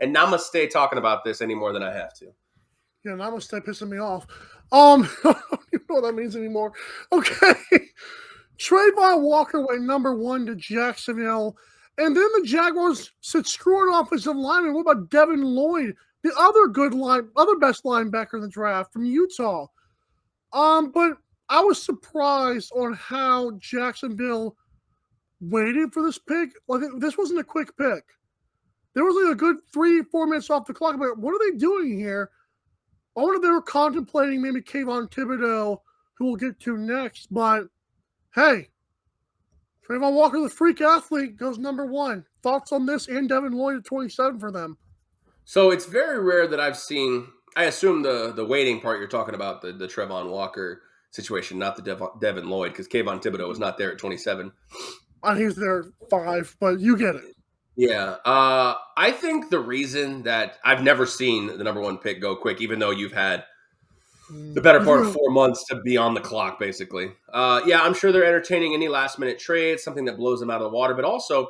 and namaste talking about this any more than I have to. Yeah, namaste pissing me off. I don't even know what that means anymore. Okay. Trayvon Walker went number 1 to Jacksonville. And then the Jaguars said, screw an offensive lineman. What about Devin Lloyd, the other best linebacker in the draft from Utah? But I was surprised on how Jacksonville waited for this pick. Like, this wasn't a quick pick. There was like a good 3-4 minutes off the clock. I'm like, what are they doing here? I wonder if they were contemplating maybe Kayvon Thibodeau, who we'll get to next. But hey, Trayvon Walker, the freak athlete, goes number 1. Thoughts on this and Devin Lloyd at 27 for them? So it's very rare that I've seen. I assume the waiting part you're talking about, the Trayvon Walker situation, not the Devin Lloyd, because Kayvon Thibodeau was not there at 27. He was there 5, but you get it. Yeah. I think the reason that I've never seen the number 1 pick go quick, even though you've had the better part of 4 months to be on the clock, basically. Yeah, I'm sure they're entertaining any last-minute trades, something that blows them out of the water. But also,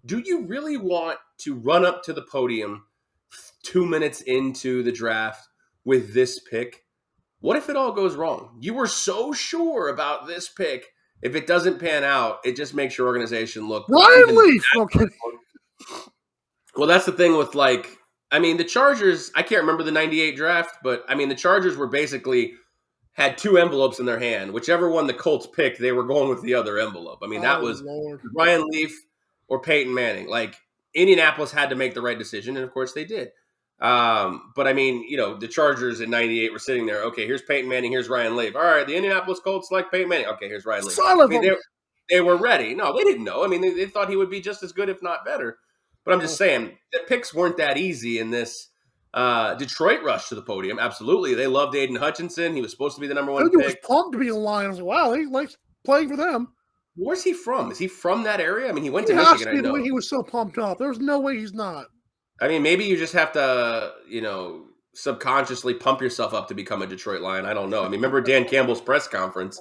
do you really want to run up to the podium 2 minutes into the draft with this pick? What if it all goes wrong? You were so sure about this pick. If it doesn't pan out, it just makes your organization look... Ryan Leaf! Okay. Well, that's the thing with, like... I mean, the Chargers, I can't remember the 98 draft, but, I mean, the Chargers were basically had 2 envelopes in their hand. Whichever one the Colts picked, they were going with the other envelope. I mean, that was Ryan Leaf or Peyton Manning. Like, Indianapolis had to make the right decision, and, of course, they did. But, I mean, you know, the Chargers in 98 were sitting there. Okay, here's Peyton Manning, here's Ryan Leaf. All right, the Indianapolis Colts like Peyton Manning. Okay, here's Ryan Leaf. I mean, they were ready. No, they didn't know. I mean, they thought he would be just as good, if not better. But I'm just saying, the picks weren't that easy in this Detroit rush to the podium. Absolutely. They loved Aiden Hutchinson. He was supposed to be the number 1 pick. He was pumped to be a Lion. I was like, wow, he likes playing for them. Where's he from? Is he from that area? I mean, he went to Michigan, I know. The way he was so pumped up. There's no way he's not. I mean, maybe you just have to, you know, subconsciously pump yourself up to become a Detroit Lion. I don't know. I mean, remember Dan Campbell's press conference?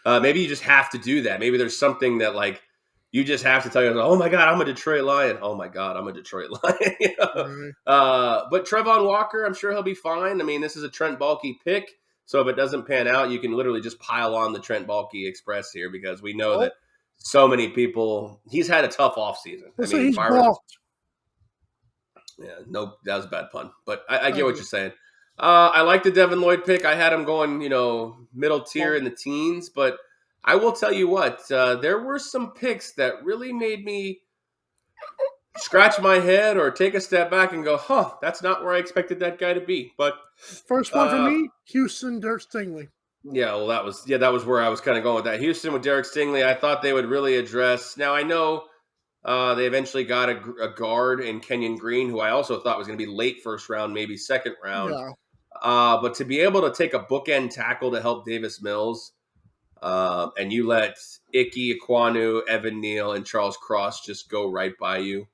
Maybe you just have to do that. Maybe there's something that, like, you just have to tell yourself, oh, my God, I'm a Detroit Lion. Oh, my God, I'm a Detroit Lion. You know? Mm-hmm. But Trayvon Walker, I'm sure he'll be fine. I mean, this is a Trent Baalke pick. So if it doesn't pan out, you can literally just pile on the Trent Baalke Express here because we know that so many people – he's had a tough offseason. I mean, he's balked. Yeah, no, that was a bad pun. But I get what you're saying. I like the Devin Lloyd pick. I had him going, you know, middle tier in the teens, but – I will tell you what, there were some picks that really made me scratch my head or take a step back and go, that's not where I expected that guy to be. But first one for me, Houston, Derek Stingley. Yeah, well, that was where I was kind of going with that. Houston with Derek Stingley, I thought they would really address. Now, I know they eventually got a guard in Kenyon Green, who I also thought was going to be late first round, maybe second round. Yeah. But to be able to take a bookend tackle to help Davis Mills, and you let Ickey, Ekwonu, Evan Neal, and Charles Cross just go right by you.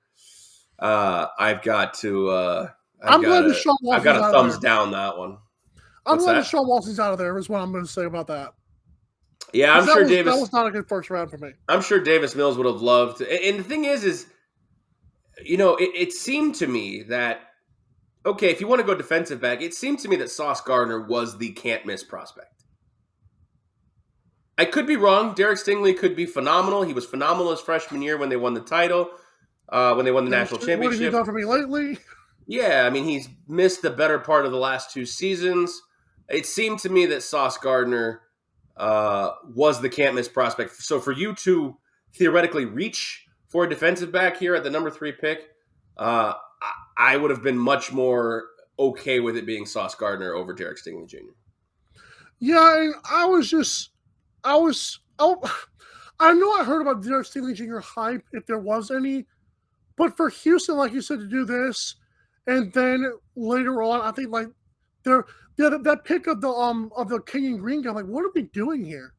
I've got to. I've got a thumbs down that one. I'm glad Deshaun Watson's out of there. Is what I'm going to say about that. Yeah, I'm sure Davis. That was not a good first round for me. I'm sure Davis Mills would have loved to, and the thing is, you know, it seemed to me that okay, if you want to go defensive back, it seemed to me that Sauce Gardner was the can't miss prospect. I could be wrong. Derek Stingley could be phenomenal. He was phenomenal his freshman year when they won the title, when they won the national championship. What have you done for me lately? Yeah, I mean, he's missed the better part of the last 2 seasons. It seemed to me that Sauce Gardner was the can't miss prospect. So for you to theoretically reach for a defensive back here at the number 3 pick, I would have been much more okay with it being Sauce Gardner over Derek Stingley Jr. Yeah, I know I heard about Derek Stingley Jr. hype, if there was any, but for Houston, like you said, to do this, and then later on, I think like that pick of the Kenyon Green guy, like, what are we doing here?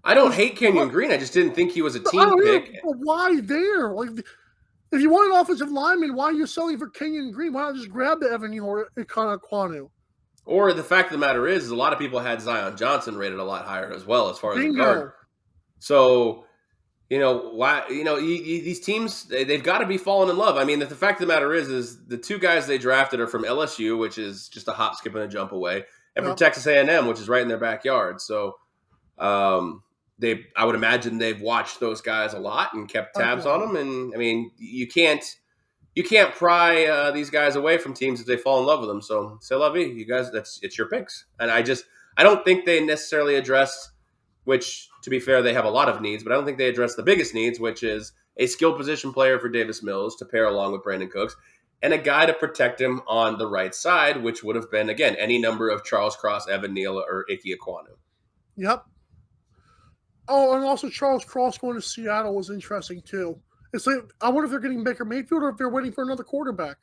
I don't hate Kenyon Green. I just didn't think he was a team pick. But why there? Like, if you want an offensive lineman, why are you selling for Kenyon Green? Why not just grab the Evan or Ekwonu? Or the fact of the matter is, a lot of people had Zion Johnson rated a lot higher as well as far as the guard. So, why? These teams they've got to be falling in love. I mean, the fact of the matter is the two guys they drafted are from LSU, which is just a hop, skip, and a jump away, and from Yep. Texas A&M, which is right in their backyard. So, I would imagine they've watched those guys a lot and kept tabs on them. And I mean, you can't pry these guys away from teams if they fall in love with them. So, c'est la vie, you guys. It's your picks, and I don't think they necessarily addressed. Which, to be fair, they have a lot of needs, but I don't think they address the biggest needs, which is a skill position player for Davis Mills to pair along with Brandon Cooks, and a guy to protect him on the right side, which would have been, again, any number of Charles Cross, Evan Neal, or Ike Ekwonu. Yep. Oh, and also Charles Cross going to Seattle was interesting too. It's like, I wonder if they're getting Baker Mayfield or if they're waiting for another quarterback.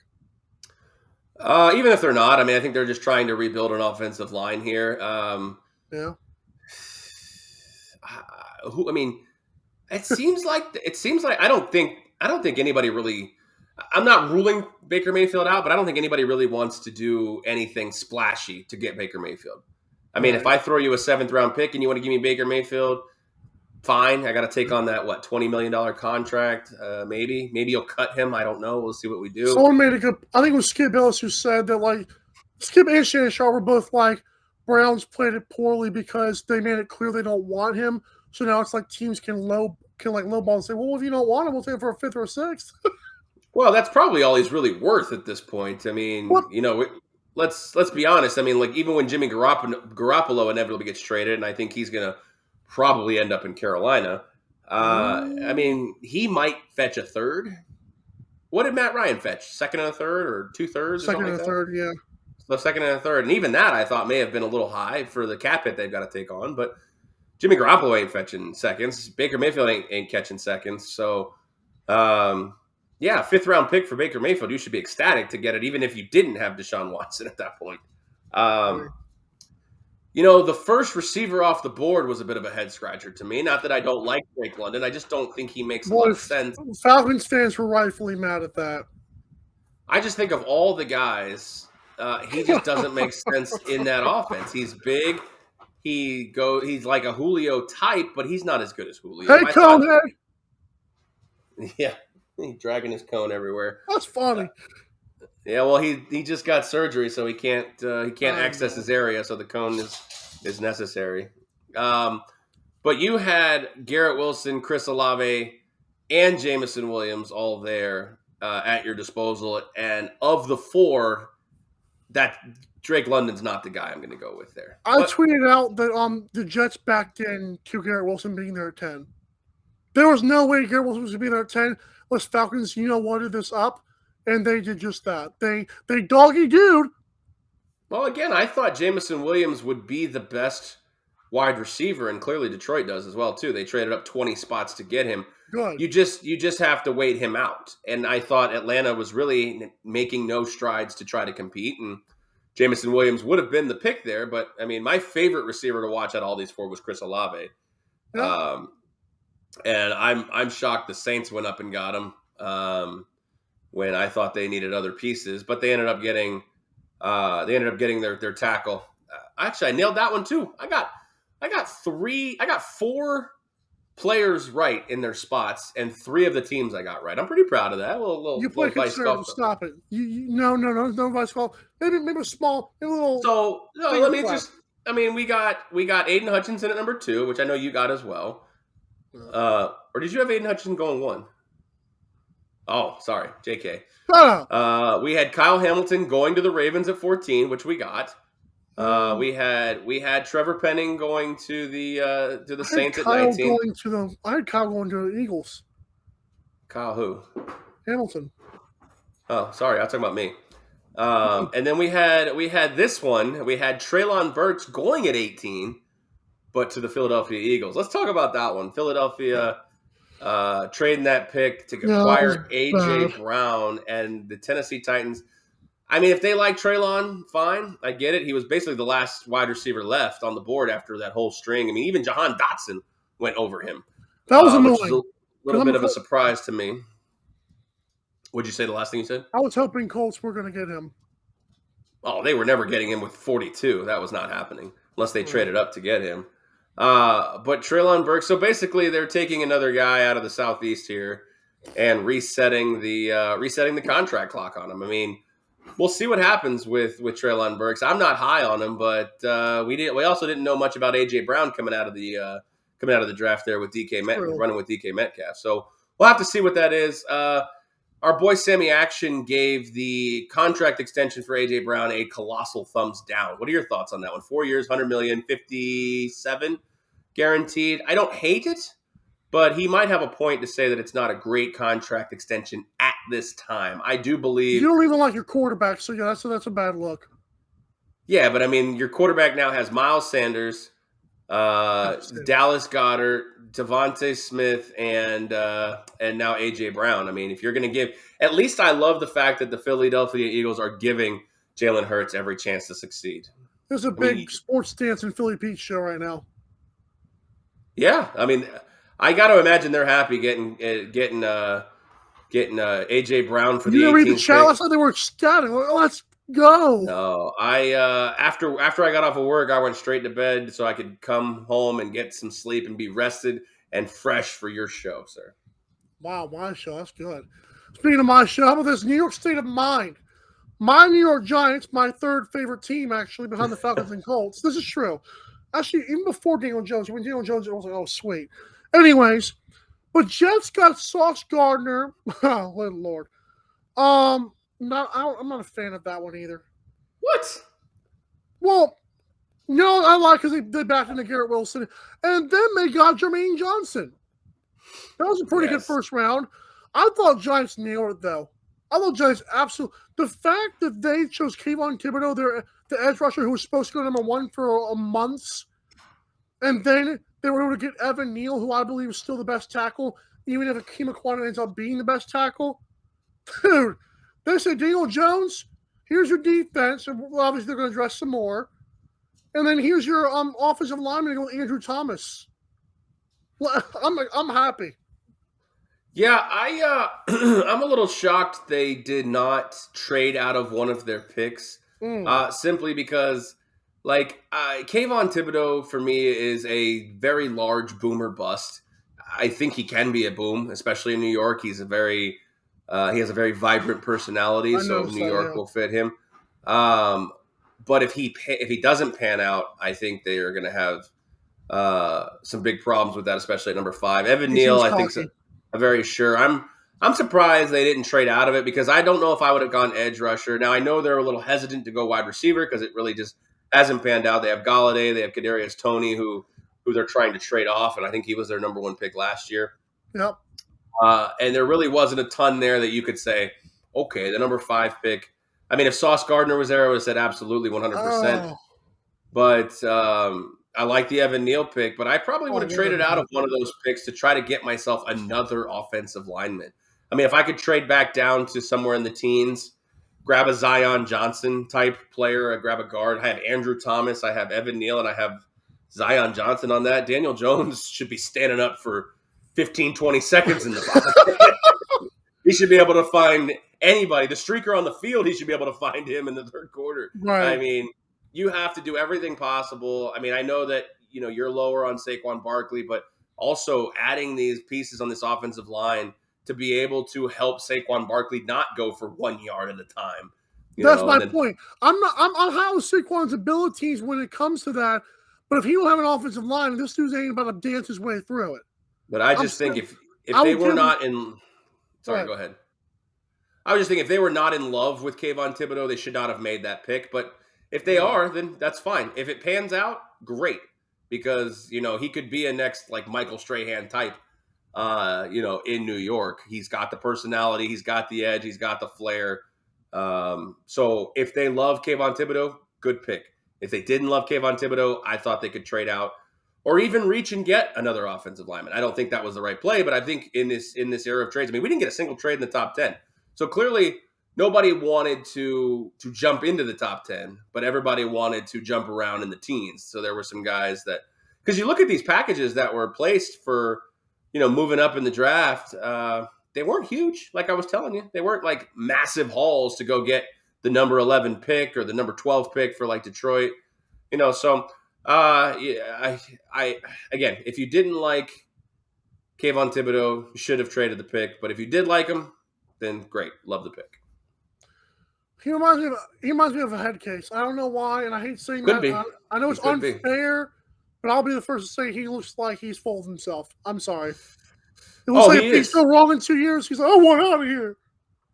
Even if they're not, I mean, I think they're just trying to rebuild an offensive line here. Yeah. I mean, it seems like I don't think anybody really. I'm not ruling Baker Mayfield out, but I don't think anybody really wants to do anything splashy to get Baker Mayfield. I mean, Right. if I throw you a 7th round pick and you want to give me Baker Mayfield, fine. I got to take on that $20 million contract. Maybe you'll cut him. I don't know. We'll see what we do. Someone made a good. I think it was Skip Ellis who said that like Skip and Shannon Sharp were both like Browns played it poorly because they made it clear they don't want him. So now it's like teams can lowball and say, well, if you don't want him, we'll take him for a 5th or a 6th. Well, that's probably all he's really worth at this point. I mean, What? Let's be honest. I mean, like even when Jimmy Garoppolo inevitably gets traded, and I think he's going to probably end up in Carolina. I mean, he might fetch a 3rd. What did Matt Ryan fetch? 2nd and a 3rd, or 2/3? Second and a 3rd, yeah. The 2nd and a 3rd, and even that I thought may have been a little high for the cap hit they've got to take on. But Jimmy Garoppolo ain't fetching seconds. Baker Mayfield ain't catching seconds. So, yeah, 5th round pick for Baker Mayfield. You should be ecstatic to get it, even if you didn't have Deshaun Watson at that point. The first receiver off the board was a bit of a head scratcher to me. Not that I don't like Drake London. I just don't think he makes a lot of sense. Falcons fans were rightfully mad at that. I just think of all the guys, he just doesn't make sense in that offense. He's big. He's like a Julio type, but he's not as good as Julio. Hey, Conehead. Yeah, he's dragging his cone everywhere. That's funny. Yeah, well, he just got surgery, so he can't access his area, so the cone is necessary. But you had Garrett Wilson, Chris Olave, and Jameson Williams all there at your disposal, and of the 4, that Drake London's not the guy I'm going to go with there. I tweeted out that the Jets backed in to Garrett Wilson being there at 10. There was no way Garrett Wilson was going to be there at 10 unless Falcons, wanted this up, and they did just that. They doggy dude. Well, again, I thought Jameson Williams would be the best wide receiver, and clearly Detroit does as well too. They traded up 20 spots to get him. Good. You just have to wait him out. And I thought Atlanta was really making no strides to try to compete, and Jameson Williams would have been the pick there. But I mean, my favorite receiver to watch out of all these 4 was Chris Olave. Yeah. And I'm shocked the Saints went up and got him when I thought they needed other pieces, but they ended up getting their tackle. Actually, I nailed that one too. I got 4 players right in their spots, and 3 of the teams I got right. I'm pretty proud of that. You play conservative. Stop it. No vice golf. Maybe a small, maybe a little. So no, let me just. I mean, we got Aiden Hutchinson at number 2, which I know you got as well. Or did you have Aiden Hutchinson going 1? Oh, sorry, JK. We had Kyle Hamilton going to the Ravens at 14, which we got. We had Trevor Penning going to the Saints at 19. I had Kyle going to the Eagles. Kyle who? Hamilton. Oh, sorry, I was talking about me. And then we had this one. We had Treylon Burks going at 18, but to the Philadelphia Eagles. Let's talk about that one. Philadelphia trading that pick to acquire A.J. Brown, and the Tennessee Titans. I mean, if they like Treylon, fine. I get it. He was basically the last wide receiver left on the board after that whole string. I mean, even Jahan Dotson went over him. That was annoying. Which is a little bit of a surprise to me. What'd you say, the last thing you said? I was hoping Colts were going to get him. Oh, they were never getting him with 42. That was not happening unless they traded up to get him. But Treylon Burks. So basically, they're taking another guy out of the southeast here and resetting the contract clock on him. I mean, we'll see what happens with Treylon Burks. I'm not high on him, but we also didn't know much about AJ Brown coming out of the draft there with True. running with DK Metcalf. So we'll have to see what that is. Our boy Sammy Action gave the contract extension for AJ Brown a colossal thumbs down. What are your thoughts on that one? 4 years, 100 million, 57 guaranteed. I don't hate it, but he might have a point to say that it's not a great contract extension at this time. I do believe. You don't even like your quarterback, so yeah, that's a bad look. Yeah, but I mean, your quarterback now has Miles Sanders, Dallas Goedert, Devontae Smith, and now AJ Brown. I mean, if you're going to give, at least I love the fact that the Philadelphia Eagles are giving Jalen Hurts every chance to succeed. There's a big sports dance in Philly Pete show right now. Yeah, I mean, I got to imagine they're happy getting AJ Brown for the 18th. You read the chat last night? They were ecstatic. Let's go. No, I after I got off of work, I went straight to bed so I could come home and get some sleep and be rested and fresh for your show, sir. Wow, my show. That's good. Speaking of my show, how about this New York State of Mind? My New York Giants, my third favorite team, actually, behind the Falcons and Colts. This is true. Actually, even before Daniel Jones, when Daniel Jones, I was like, oh, sweet. Anyways, but Jets got Sauce Gardner. Oh, good Lord. I'm not a fan of that one either. What? Well, no, I like because they backed into Garrett Wilson. And then they got Jermaine Johnson. That was a pretty good first round. I thought Giants nailed it, though. I thought Giants absolutely. The fact that they chose Kayvon Thibodeau, the edge rusher who was supposed to go number one for a month, and then they were able to get Evan Neal, who I believe is still the best tackle, even if Akeem Aquana ends up being the best tackle. Dude, they said, Daniel Jones, here's your defense, and obviously they're going to dress some more. And then here's your offensive lineman with Andrew Thomas. Well, I'm happy. Yeah, I'm a little shocked they did not trade out of one of their picks, simply because, like, Kayvon Thibodeau for me is a very large boomer bust. I think he can be a boom, especially in New York. He has a very vibrant personality, so New York will fit him. But if he doesn't pan out, I think they are going to have some big problems with that, especially at number 5. Evan Neal, I think. Very sure. I'm surprised they didn't trade out of it because I don't know if I would have gone edge rusher. Now I know they're a little hesitant to go wide receiver because it really just hasn't panned out. They have Galladay, they have Kadarius Toney, who they're trying to trade off, and I think he was their number 1 pick last year. Yep. And there really wasn't a ton there that you could say, okay, the number 5 pick. I mean, if Sauce Gardner was there, I would have said absolutely 100%. But I like the Evan Neal pick, but I probably would have traded out of one of those picks to try to get myself another offensive lineman. I mean, if I could trade back down to somewhere in the teens, grab a Zion Johnson type player, grab a guard. I have Andrew Thomas, I have Evan Neal, and I have Zion Johnson on that. Daniel Jones should be standing up for 15, 20 seconds in the box. He should be able to find anybody. The streaker on the field, he should be able to find him in the third quarter. Right. I mean, you have to do everything possible. I mean, I know that, you're lower on Saquon Barkley, but also adding these pieces on this offensive line to be able to help Saquon Barkley not go for 1 yard at a time. That's my point. I'm high on Saquon's abilities when it comes to that, but if he don't have an offensive line, this dude's ain't about to dance his way through it. But I just think if they were not in – sorry, go ahead. I was just thinking if they were not in love with Kayvon Thibodeau, they should not have made that pick. But if they are, then that's fine. If it pans out, great. Because, he could be a next, like, Michael Strahan type, in New York. He's got the personality. He's got the edge. He's got the flair. So if they love Kayvon Thibodeau, good pick. If they didn't love Kayvon Thibodeau, I thought they could trade out or even reach and get another offensive lineman. I don't think that was the right play, but I think in this era of trades, I mean, we didn't get a single trade in the top 10. So clearly nobody wanted to jump into the top 10, but everybody wanted to jump around in the teens. So there were some guys that, because you look at these packages that were placed for, moving up in the draft, they weren't huge. Like I was telling you, they weren't like massive hauls to go get the number 11 pick or the number 12 pick for like Detroit, so Yeah, I again, if you didn't like Kayvon Thibodeau, you should have traded the pick. But if you did like him, then great, love the pick. He reminds me of a head case. I don't know why, and I hate saying Could that. be, I know he it's could be. unfair, but I'll be the first to say he looks like he's full of himself. I'm sorry. It looks Oh, like he if things is. go wrong in 2 years, he's like, I want out of here.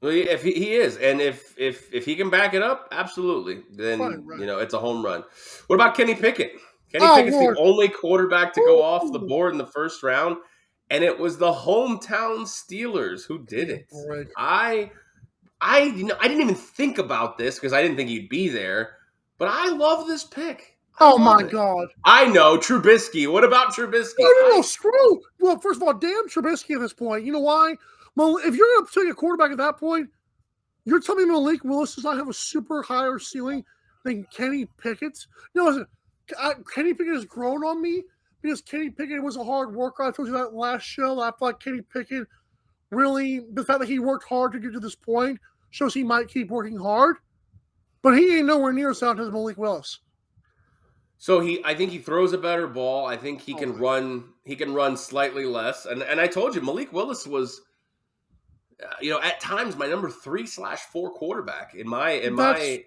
Well, if he is, and if he can back it up, absolutely, Right, then right. it's a home run. What about Kenny Pickett? Kenny Oh Pickett's the Lord. only quarterback to go off the Ooh. board in the first round, and it was the hometown Steelers who Give did me a it. break. I didn't even think about this because I didn't think he'd be there, but I love this pick. I Oh love my it. God. I know Trubisky. What about Trubisky? No, screw. Well, first of all, damn Trubisky at this point. You know why? Well, if you're going to take a quarterback at that point, you're telling me Malik Willis does not have a super higher ceiling than Kenny Pickett? No, listen, Kenny Pickett has grown on me because Kenny Pickett was a hard worker. I told you that last show. I feel like Kenny Pickett really, the fact that he worked hard to get to this point shows he might keep working hard, but he ain't nowhere near as talented as Malik Willis. So I think he throws a better ball. I think he Oh can my. run. He can run slightly less. And I told you, Malik Willis was, at times my number 3/4 quarterback in my That's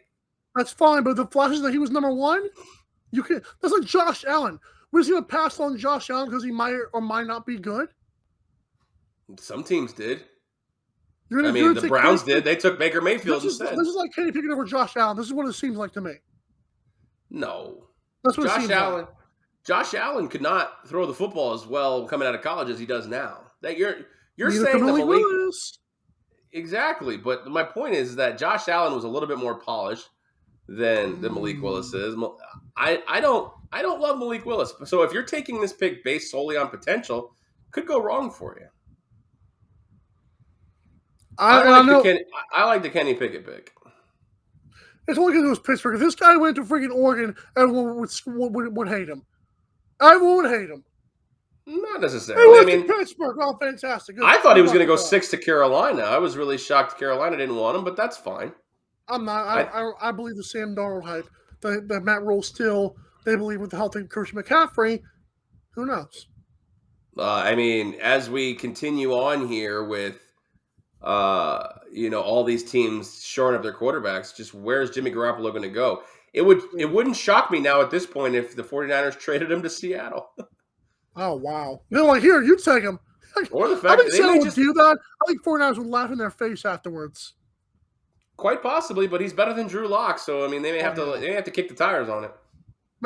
that's fine, but the flashes that he was number one, you can. That's like Josh Allen. We're just gonna pass on Josh Allen because he might or might not be good. Some teams did. I You're mean, gonna the take Kenny Browns did. They took Baker Mayfield instead. This is like Kenny Pickett over Josh Allen. This is what it seems like to me. No, That's what it Josh seems like. Allen. Josh Allen could not throw the football as well coming out of college as he does now. That you're Neither can saying that Malik Malik. Willis. Exactly, but my point is that Josh Allen was a little bit more polished than Malik Willis is. I don't love Malik Willis. So if you're taking this pick based solely on potential, could go wrong for you. I I like the know Kenny. I like the Kenny Pickett pick. it's only because it was Pittsburgh. If this guy went to freaking Oregon, everyone would hate him. Everyone would hate him. Not He necessarily. I went to mean, Pittsburgh. Oh, fantastic. Good. I thought he Good was going luck to with go that. 6 to Carolina. I was really shocked Carolina didn't want him, but that's fine. I'm not. I I believe the Sam Darnold hype. That Matt Rule still, they believe with the healthy Christian McCaffrey. Who knows? I mean, as we continue on here with all these teams shoring up their quarterbacks, just where's Jimmy Garoppolo going to go? It wouldn't shock me now at this point if the 49ers traded him to Seattle. Oh, wow. They're like, here, you take him. Or the I fact think that they Seattle may would just do that. I think 49ers would laugh in their face afterwards. quite possibly, but he's better than Drew Lock, so I mean they may I have know. to kick the tires on it.